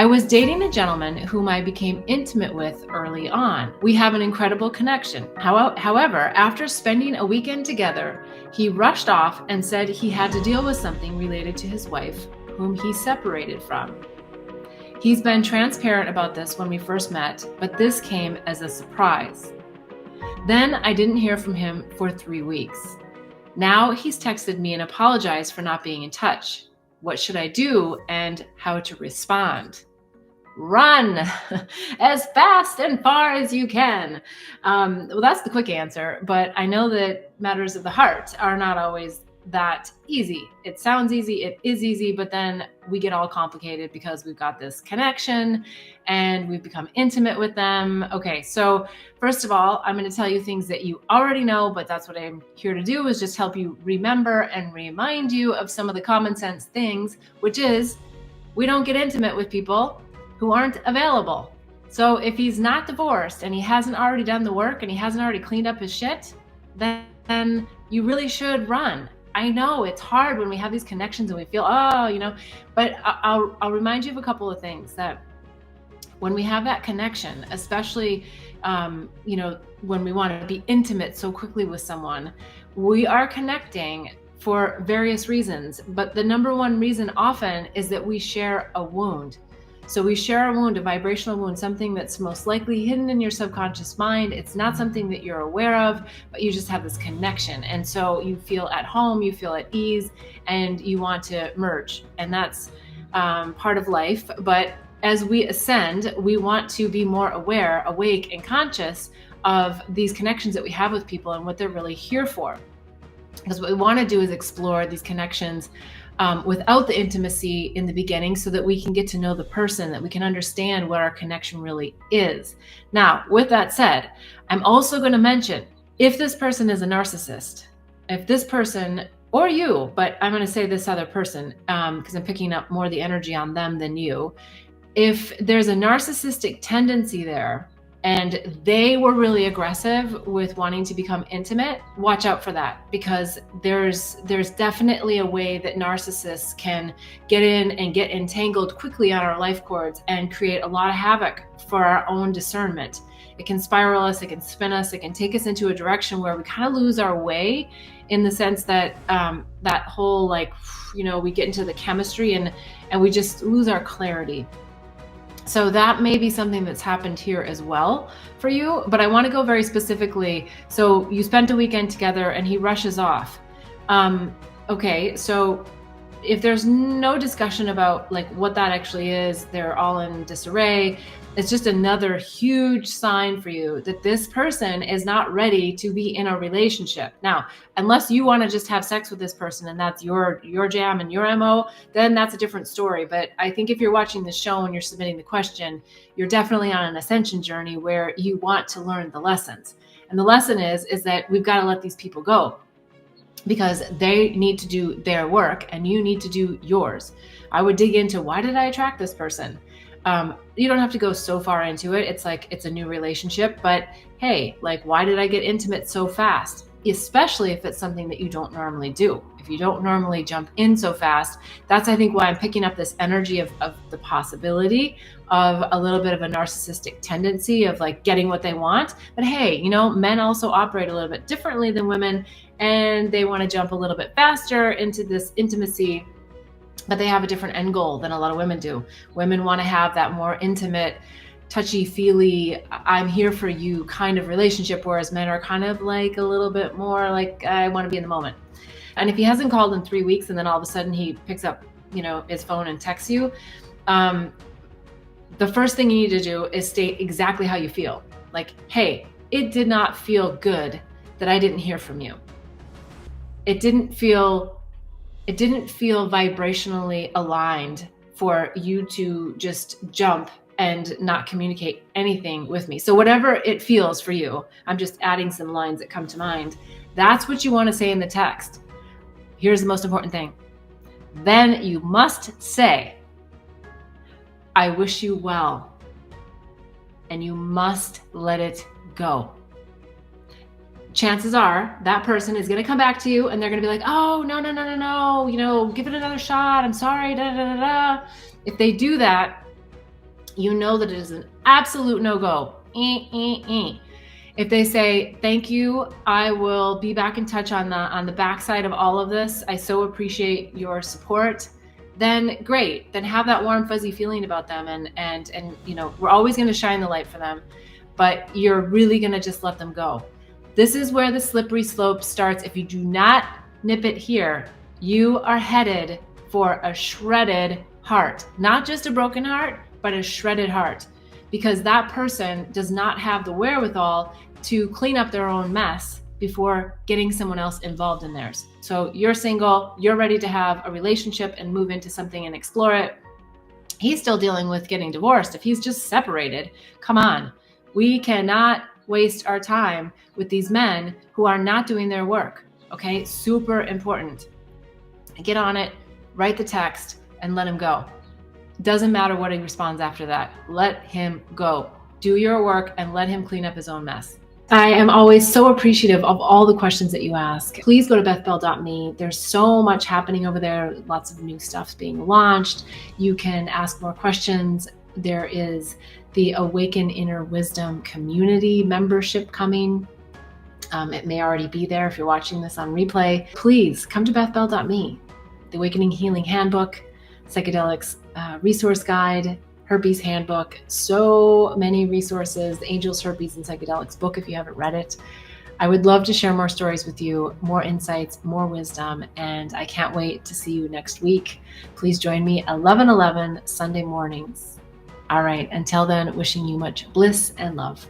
I was dating a gentleman whom I became intimate with early on. We have an incredible connection. However, after spending a weekend together, he rushed off and said he had to deal with something related to his wife, whom he separated from. He's been transparent about this when we first met, but this came as a surprise. Then I didn't hear from him for 3 weeks. Now he's texted me and apologized for not being in touch. What should I do and how to respond? Run as fast and far as you can. Well, that's the quick answer, but I know that matters of the heart are not always that easy. It sounds easy, it is easy, but then we get all complicated because we've got this connection and we've become intimate with them. Okay, so first of all, I'm going to tell you things that you already know, but that's what I'm here to do, is just help you remember and remind you of some of the common sense things, which is we don't get intimate with people who aren't available. So if he's not divorced and he hasn't already done the work and he hasn't already cleaned up his shit, then you really should run. I know it's hard when we have these connections and we feel, but I'll remind you of a couple of things. That when we have that connection, especially, when we want to be intimate so quickly with someone, we are connecting for various reasons. But the number one reason often is that we share a wound. So we share a wound, a vibrational wound, something that's most likely hidden in your subconscious mind. It's not something that you're aware of, but you just have this connection. And so you feel at home, you feel at ease, and you want to merge. And that's part of life. But as we ascend, we want to be more aware, awake, and conscious of these connections that we have with people and what they're really here for. Because what we want to do is explore these connections without the intimacy in the beginning, so that we can get to know the person, that we can understand what our connection really is. Now, with that said, I'm also going to mention, if this person is a narcissist, if this person, or you, but I'm going to say this other person, because I'm picking up more the energy on them than you. If there's a narcissistic tendency there, and they were really aggressive with wanting to become intimate, watch out for that, because there's definitely a way that narcissists can get in and get entangled quickly on our life cords and create a lot of havoc for our own discernment. It can spiral us, it can spin us, it can take us into a direction where we kind of lose our way, in the sense that that whole, we get into the chemistry and we just lose our clarity. So that may be something that's happened here as well for you, but I want to go very specifically. So you spent a weekend together and he rushes off. Okay, so if there's no discussion about what that actually is, they're all in disarray. It's just another huge sign for you that this person is not ready to be in a relationship. Now, unless you want to just have sex with this person and that's your jam and your MO, then that's a different story. But I think if you're watching the show and you're submitting the question, you're definitely on an ascension journey where you want to learn the lessons. And the lesson is that we've got to let these people go, because they need to do their work and you need to do yours. I would dig into, why did I attract this person? You don't have to go so far into it. It's like it's a new relationship, but hey, why did I get intimate so fast? Especially if it's something that you don't normally do. If you don't normally jump in so fast, that's, I think, why I'm picking up this energy of the possibility of a little bit of a narcissistic tendency of getting what they want. But hey, men also operate a little bit differently than women, and they want to jump a little bit faster into this intimacy, but they have a different end goal than a lot of women do. Women want to have that more intimate, touchy-feely, I'm here for you kind of relationship, whereas men are kind of a little bit more I want to be in the moment. And if he hasn't called in 3 weeks and then all of a sudden he picks up, his phone and texts you, the first thing you need to do is state exactly how you feel. Hey, it did not feel good that I didn't hear from you. It didn't feel vibrationally aligned for you to just jump and not communicate anything with me. So whatever it feels for you, I'm just adding some lines that come to mind. That's what you want to say in the text. Here's the most important thing. Then you must say, I wish you well. And you must let it go. Chances are that person is going to come back to you and they're going to be like, oh, no, give it another shot. I'm sorry. If they do that, you know that it is an absolute no-go. If they say, thank you, I will be back in touch on the backside of all of this, I so appreciate your support, then great. Then have that warm, fuzzy feeling about them. And we're always going to shine the light for them, but you're really going to just let them go. This is where the slippery slope starts. If you do not nip it here, you are headed for a shredded heart. Not just a broken heart, but a shredded heart. Because that person does not have the wherewithal to clean up their own mess before getting someone else involved in theirs. So you're single, you're ready to have a relationship and move into something and explore it. He's still dealing with getting divorced. If he's just separated, come on. We cannot waste our time with these men who are not doing their work. Okay, super important. Get on it, write the text, and let him go. Doesn't matter what he responds after that. Let him go. Do your work and let him clean up his own mess. I am always so appreciative of all the questions that you ask. Please go to bethbell.me. There's so much happening over there. Lots of new stuff being launched. You can ask more questions. There is the Awaken Inner Wisdom community membership coming. It may already be there if you're watching this on replay. Please come to bethbell.me. The Awakening Healing Handbook, Psychedelics Resource Guide, Herpes Handbook, so many resources, the Angels, Herpes, and Psychedelics book if you haven't read it. I would love to share more stories with you, more insights, more wisdom, and I can't wait to see you next week. Please join me 11:11 Sunday mornings. All right, until then, wishing you much bliss and love.